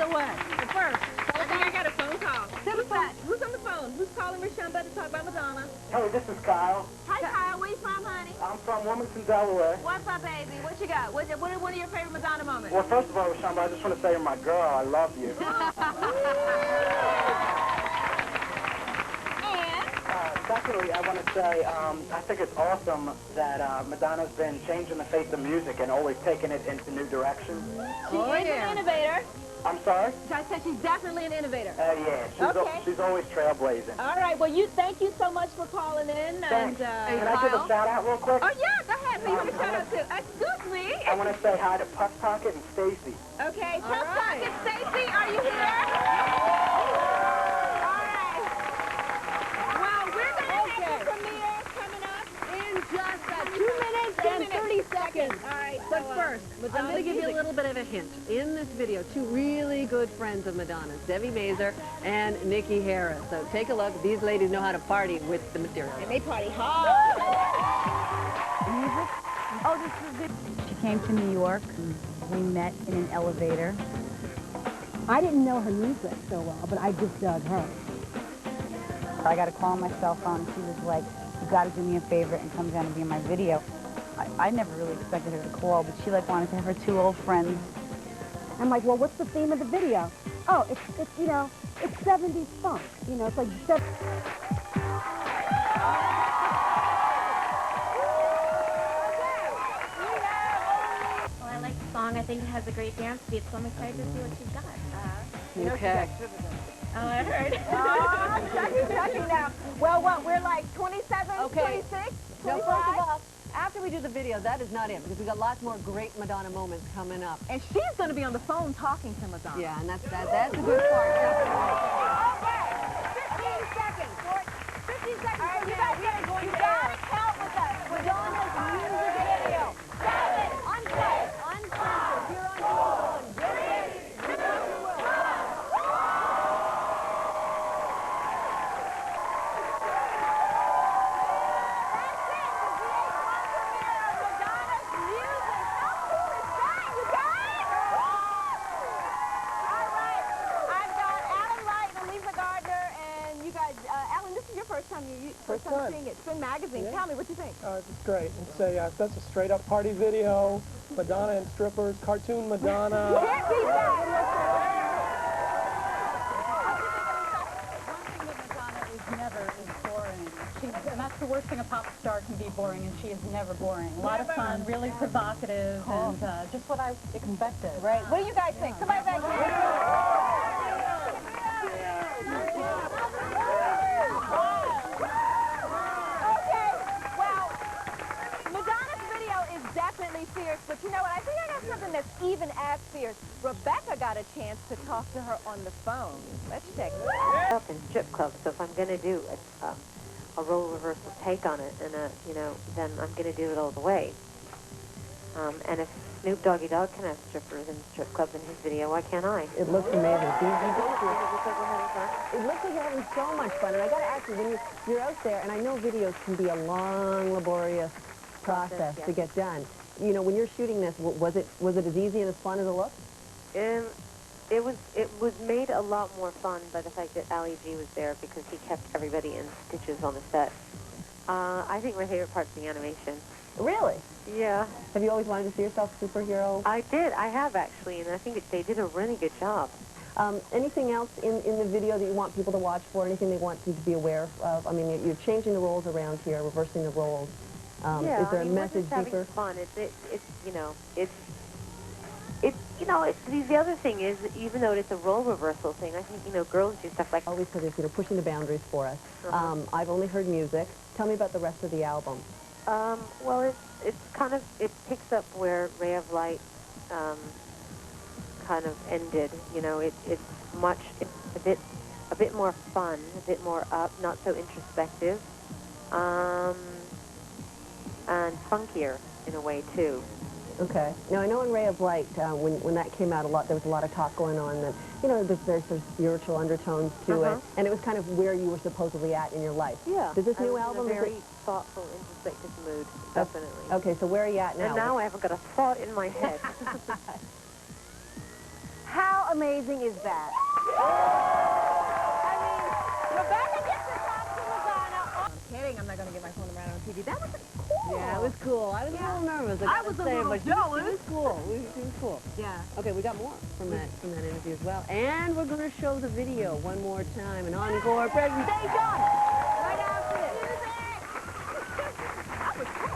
what? But first, I think I got a phone call. Who's that? Who's on the phone? Who's calling Rashamba to talk about Madonna? Hey, this is Kyle. Hi, Kyle. Where you from, honey? I'm from Wilmington, Delaware. What's up, baby? What you got? What are one of your favorite Madonna moments? Well, first of all, Rashamba, I just want to say you're my girl. I love you. Secondly, I want to say I think it's awesome that Madonna's been changing the face of music and always taking it into new directions. She is an innovator. I'm sorry? I said she's definitely an innovator. Yeah, she's always trailblazing. All right, well, thank you so much for calling in. Thanks. And, Can I give a shout-out real quick? Oh, yeah, go ahead. Who you want to shout out to? Excuse me. I want to say hi to Puck Pocket and Stacy. Okay, Puck Pocket, Stacy, are you here? All right, but first, I'm going to give you a little bit of a hint. In this video, two really good friends of Madonna's, Debbie Mazur and Nikki Harris. So take a look. These ladies know how to party with the material. And they party hard. Music? Oh, this is good. She came to New York. We met in an elevator. I didn't know her music so well, but I just dug her. I got a call on my cell phone. She was like, you got to do me a favor and come down and be in my video. I never really expected her to call, but she like wanted to have her two old friends. I'm like, well, what's the theme of the video? Oh, it's you know, it's 70s funk. You know, it's like... Well, I like the song. I think it has a great dance beat, so I'm excited to see what she's got. Okay. Oh, I heard. Chucky now. Well, what, we're like 27, Okay. 26, Now, 25? first of all, after we do the video, that is not it, because we got lots more great Madonna moments coming up. And she's going to be on the phone talking to Madonna. Yeah, and that's the good part. Okay, 15 seconds. 15 seconds. All right, you guys gotta count with us. Madonna's music video. 7, uncut, uncensored. You're on your own. Get ready. 2, 1. First time seeing it. Spin Magazine. Yeah. Tell me what you think. It's great. It's that's a straight-up party video. Madonna and strippers, cartoon Madonna. You can't beat that. One thing that Madonna is never is boring. And that's the worst thing a pop star can be, boring, and she is never boring. A lot of fun, really provocative, and just what I expected. Right. What do you guys think? Somebody back here. Fierce, but you know what? I think I got something that's even as fierce. Rebecca got a chance to talk to her on the phone. Let's check it out. Up in strip clubs, so if I'm going to do a role reversal take on it, and you know, then I'm going to do it all the way. And if Snoop Doggy Dogg can have strippers in strip clubs in his video, why can't I? It looks amazing. It looks like we're having fun. It looks like you're having so much fun, and I got to ask you, when you're out there, and I know videos can be a long, laborious process to get done. You know, when you're shooting this, was it as easy and as fun as it looked? It was made a lot more fun by the fact that Ali G was there, because he kept everybody in stitches on the set. I think my favorite part's the animation. Really? Yeah. Have you always wanted to see yourself a superhero? I did. I have, actually, and I think they did a really good job. Anything else in the video that you want people to watch for? Anything they want you to be aware of? I mean, you're changing the roles around here, reversing the roles. Yeah, is there a message we're just deeper? having fun. The other thing is, even though it's a role reversal thing, I think, you know, girls do stuff like... Always because it's, pushing the boundaries for us. I've only heard music. Tell me about the rest of the album. Well, it picks up where Ray of Light kind of ended. You know, it's a bit more fun, a bit more up, not so introspective. And funkier in a way too. Okay. Now I know in Ray of Light, when that came out, there was a lot of talk going on that, you know, there's some spiritual undertones to it, and it was kind of where you were supposedly at in your life. Yeah. Does this new album? In a very thoughtful, introspective mood, definitely. Okay, so where are you at now? And now I haven't got a thought in my head. How How amazing is that? I mean, Rebecca gets to talk to Madonna. I'm kidding. I'm not going to get my phone around on TV. That was cool. Yeah, it was cool. I was a little nervous. I was a little jealous. It was cool. It was cool. Yeah. Okay, we got more from that interview as well. And we're going to show the video one more time, an encore presentation. Right after this. That was cool.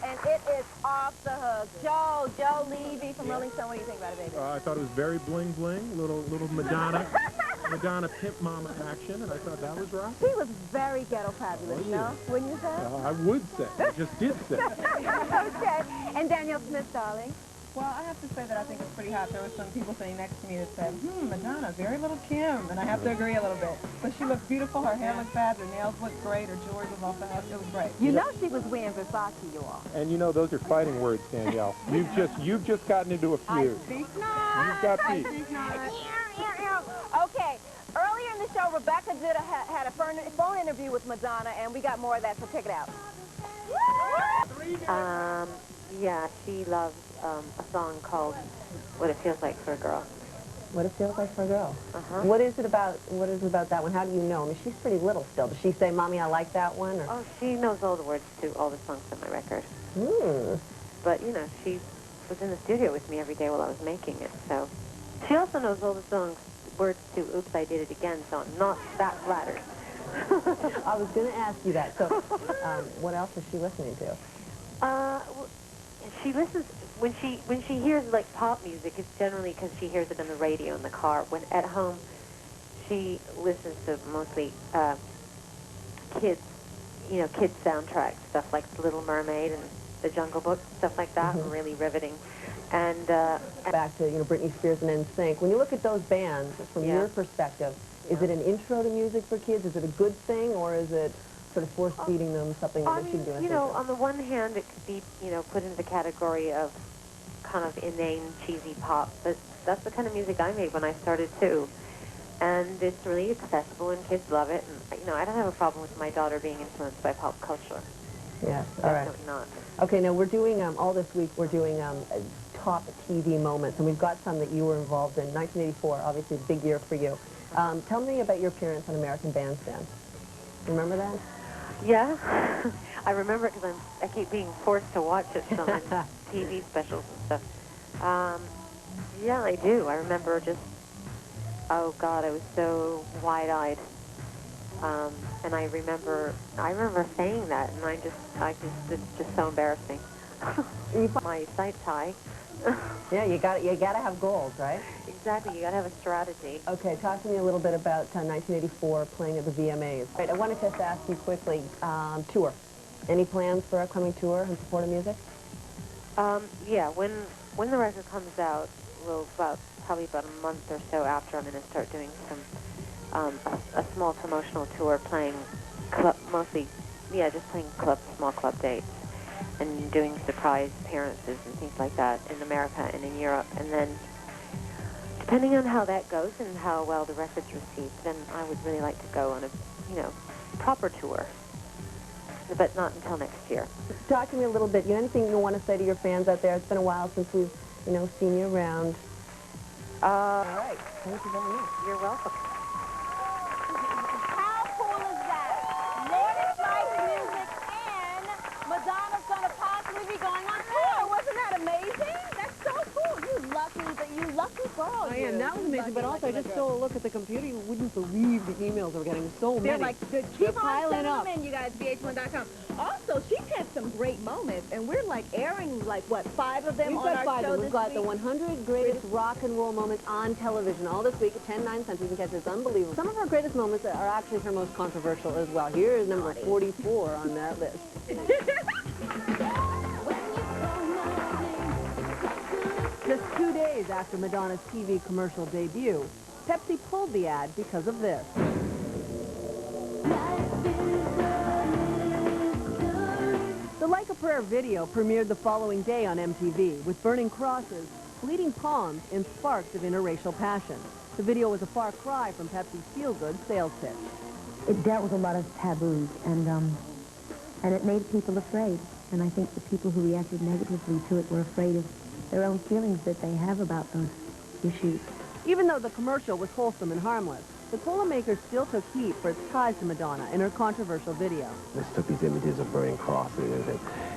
And it is off the hook. Joe Levy from Rolling Stone, what do you think about it, baby? I thought it was very bling bling, little Madonna, Madonna pimp mama action, and I thought that was right. He was very ghetto fabulous, no? Wouldn't you say? I would say. I just did say. Okay. And Danielle Smith, darling? Well, I have to say that I think it's pretty hot. There were some people sitting next to me that said, Madonna, very little Kim. And I have to agree a little bit. But she looked beautiful. Her hair looked fab. Her nails looked great. Her jewelry was off the house. It was great. You know she was wearing Versace, you all. And you know those are fighting words, Danielle. You've just gotten into a feud. I think not. You've got beat. Okay. Earlier in the show, Rebecca had a phone interview with Madonna, and we got more of that, so check it out. Yeah, she loves a song called What It Feels Like for a Girl. What It Feels Like for a Girl. Uh-huh. What is it about that one? How do you know? I mean, she's pretty little still. Does she say, Mommy, I like that one? Or? Oh, she knows all the words to all the songs on my record. But, you know, she was in the studio with me every day while I was making it, so. She also knows all the songs, words to Oops, I Did It Again, so I'm not that flattered. I was going to ask you that. So, what else is she listening to? She listens, when she hears, like, pop music, it's generally because she hears it on the radio in the car. When at home, she listens to mostly kids soundtracks, stuff like The Little Mermaid and The Jungle Book, stuff like that, really riveting. And back to, Britney Spears and NSYNC. When you look at those bands, from your perspective, is it an intro to music for kids? Is it a good thing, or is it sort of force-feeding them something that they should do? On the one hand, it could be, put into the category of kind of inane, cheesy pop, but that's the kind of music I made when I started, too. And it's really accessible, and kids love it. And, I don't have a problem with my daughter being influenced by pop culture. Yes, all right. Definitely not. Okay, now we're doing, all this week, we're doing top TV moments, and we've got some that you were involved in. 1984, obviously a big year for you. Tell me about your appearance on American Bandstand. Remember that? Yeah, I remember it because I keep being forced to watch it on TV specials and stuff. Yeah, I do. I remember just oh God, I was so wide-eyed. And I remember saying that, and it's just so embarrassing. My sights high. Yeah, you gotta have goals, right? Exactly, you gotta have a strategy. Okay, talk to me a little bit about 1984 playing at the VMAs. Right, I wanted to just ask you quickly, tour. Any plans for upcoming tour in support of music? Yeah, when the record comes out, probably about a month or so after, I'm going to start doing some a small promotional tour, playing mostly, just playing small club dates, and doing surprise appearances and things like that in America and in Europe. And then, depending on how that goes and how well the record's received, then I would really like to go on a, proper tour. But not until next year. Talk to me a little bit. Anything you want to say to your fans out there? It's been a while since we've, seen you around. All right. Thank you very much. You're welcome. How cool is that? Lord Life Music and Madonna's going to possibly be going on tour. Wasn't that amazing? That's so cool. You lucky girl. I am. That was amazing. But also, I just stole a look at the computer. You wouldn't believe the emails we're getting. So many. They're like, keep on piling sending up. them in, you guys, VH1.com. Also, she's had some great moments, and we're like airing, like, what, 5 of them We've on got our 5 show of them. this We've got week? the 100 greatest rock and roll moments on television all this week at 10, 9 cents. You can catch this. Unbelievable. Some of our greatest moments are actually her most controversial as well. Here is number 44 on that list. Just 2 days after Madonna's TV commercial debut, Pepsi pulled the ad because of this. The Like a Prayer video premiered the following day on MTV with burning crosses, bleeding palms, and sparks of interracial passion. The video was a far cry from Pepsi's feel-good sales pitch. It dealt with a lot of taboos, and it made people afraid. And I think the people who reacted negatively to it were afraid of their own feelings that they have about those issues. Even though the commercial was wholesome and harmless, the cola maker still took heat for its ties to Madonna in her controversial video. This took these images of burning crosses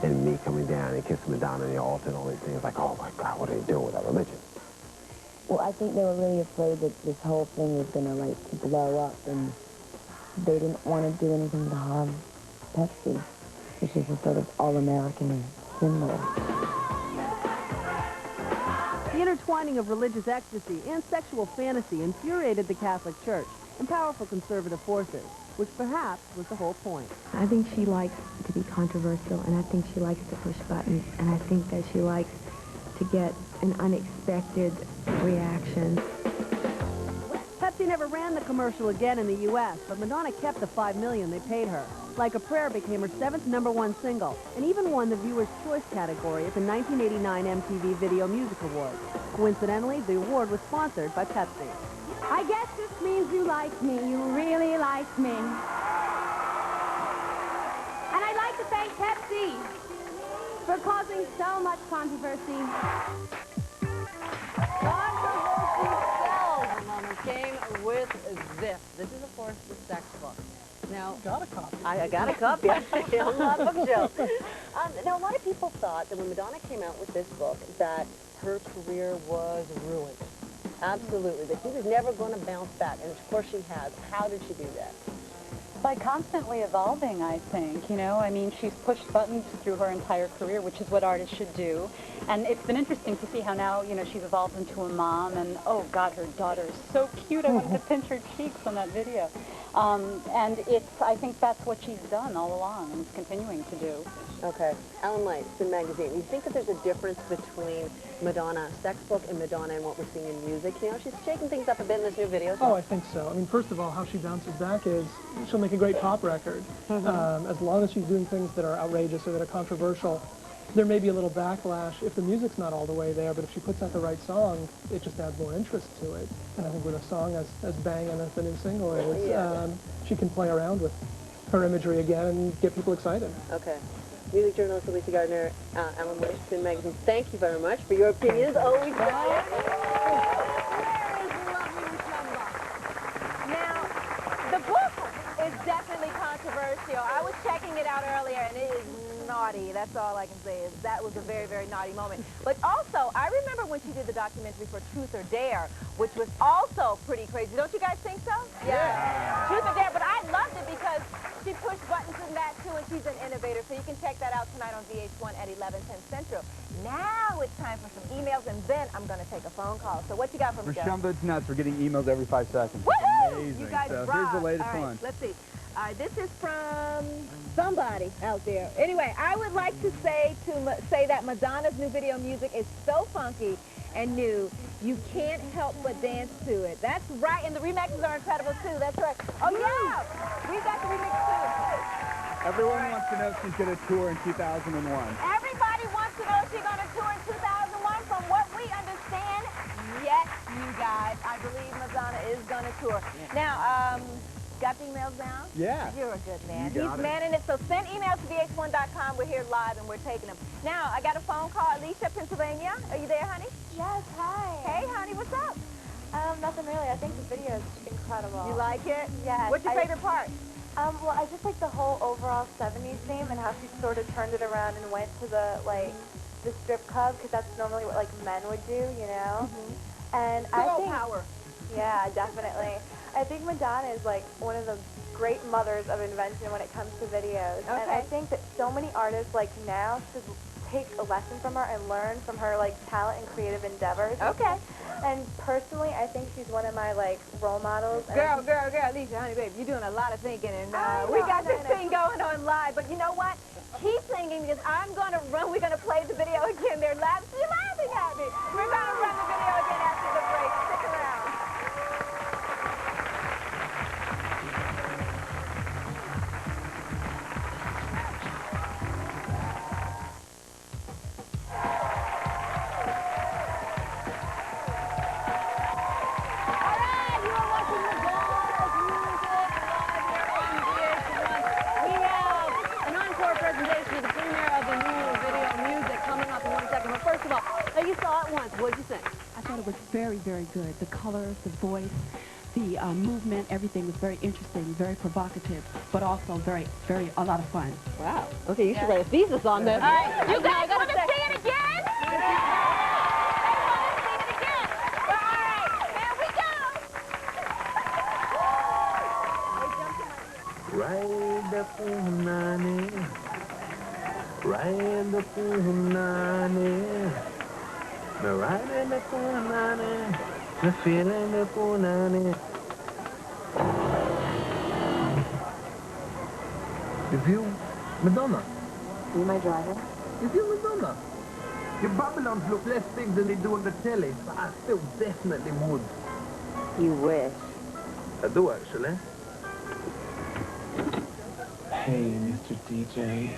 and me coming down and kissing Madonna on the altar and all these things. Like, oh my God, what are they doing with our religion? Well, I think they were really afraid that this whole thing was going to, blow up, and they didn't want to do anything to harm Pepsi, which is a sort of all-American symbol. The intertwining of religious ecstasy and sexual fantasy infuriated the Catholic Church and powerful conservative forces, which perhaps was the whole point. I think she likes to be controversial, and I think she likes to push buttons, and I think that she likes to get an unexpected reaction. Pepsi never ran the commercial again in the U.S., but Madonna kept the $5 million they paid her. Like a Prayer became her 7th #1 single, and even won the Viewer's Choice category at the 1989 MTV Video Music Awards. Coincidentally, the award was sponsored by Pepsi. I guess this means you like me. You really like me. And I'd like to thank Pepsi for causing so much controversy. Controversy sells. The moment came with this. This is, of course, the sex book. Now, Got a copy. I got a copy. On that bookshelf. Now, a lot of people thought that when Madonna came out with this book, that her career was ruined. Absolutely. That she was never going to bounce back. And, of course, she has. How did she do that? By constantly evolving, I think. I mean, she's pushed buttons through her entire career, which is what artists should do. And it's been interesting to see how now, she's evolved into a mom, and, oh, God, her daughter is so cute. I wanted to pinch her cheeks on that video. And I think that's what she's done all along and is continuing to do. Okay. Alan Light, Spin Magazine. You think that there's a difference between Madonna sex book and Madonna and what we're seeing in music? She's shaking things up a bit in this new video. Oh, I think so. I mean, first of all, how she bounces back is she'll make a great pop record. As long as she's doing things that are outrageous or that are controversial, there may be a little backlash if the music's not all the way there, but if she puts out the right song, it just adds more interest to it. And I think with a song as banging as the new single is, she can play around with her imagery again and get people excited. Okay. Music journalist Lisa Gardner, Alan Light, Spin Magazine. Thank you very much for your opinions. Always Now, the book is definitely controversial. I was checking it out earlier, and it is not naughty. That's all I can say is that was a very, very naughty moment. But also, I remember when she did the documentary for Truth or Dare, which was also pretty crazy. Don't you guys think so? Yeah. Truth or Dare, but I loved it because she pushed buttons in that too, and she's an innovator. So you can check that out tonight on VH1 at 11:10 Central. Now it's time for some emails, and then I'm going to take a phone call. So what you got for me, Joe? It's nuts. We're getting emails every 5 seconds. Woohoo! Amazing. You guys so rock. here's the latest All right, one. let's see. This is from somebody out there. Anyway, I would like to say that Madonna's new video music is so funky and new, you can't help but dance to it. That's right, and the remixes are incredible too. That's right. Oh yeah, we got the remix too. Everyone wants to know if she's going to tour in 2001. Everybody wants to know if she's going to tour in 2001. From what we understand, yes, you guys, I believe Madonna is going to tour. Now, got the emails down? Yeah. You're a good man. You He's got it. manning it. So send emails to VH1.com. We're here live and we're taking them. Now, I got a phone call. Alicia, Pennsylvania. Are you there, honey? Yes, hi. Hey, honey, what's up? Nothing really. I think the video is incredible. You like it? Yes. What's your favorite part? Well, I just like the whole overall 70s theme and how she sort of turned it around and went to the, like, the strip club, because that's normally what, like, men would do, you know? And I think... power. Yeah, definitely. I think Madonna is, like, one of the great mothers of invention when it comes to videos. Okay. And I think that so many artists, like, now should take a lesson from her and learn from her, like, talent and creative endeavors. Okay. And personally, I think she's one of my, like, role models. And Girl, Alicia, honey, baby, you're doing a lot of thinking, and we got this thing going on live. But you know what? Keep thinking, because I'm going to run. We're going to play the video again. They're laughing. You're laughing at me. We're going to run the video again after the break. Stick around. You saw it once. What did you think? I thought it was very, very good. The colors, the voice, the movement, everything was very interesting, very provocative, but also a lot of fun. Wow. Okay, you should write a thesis on this. All right, you guys want to see it again? They want to see it again. Well, all right, here we go. Ride the punani, ride the punani, the riding the punani, the feeling the punani. If you, Madonna. You my driver? If you Madonna. Your Babylons look less big than they do on the telly, but I still definitely would. You wish. I do, actually. Hey, Mr. DJ.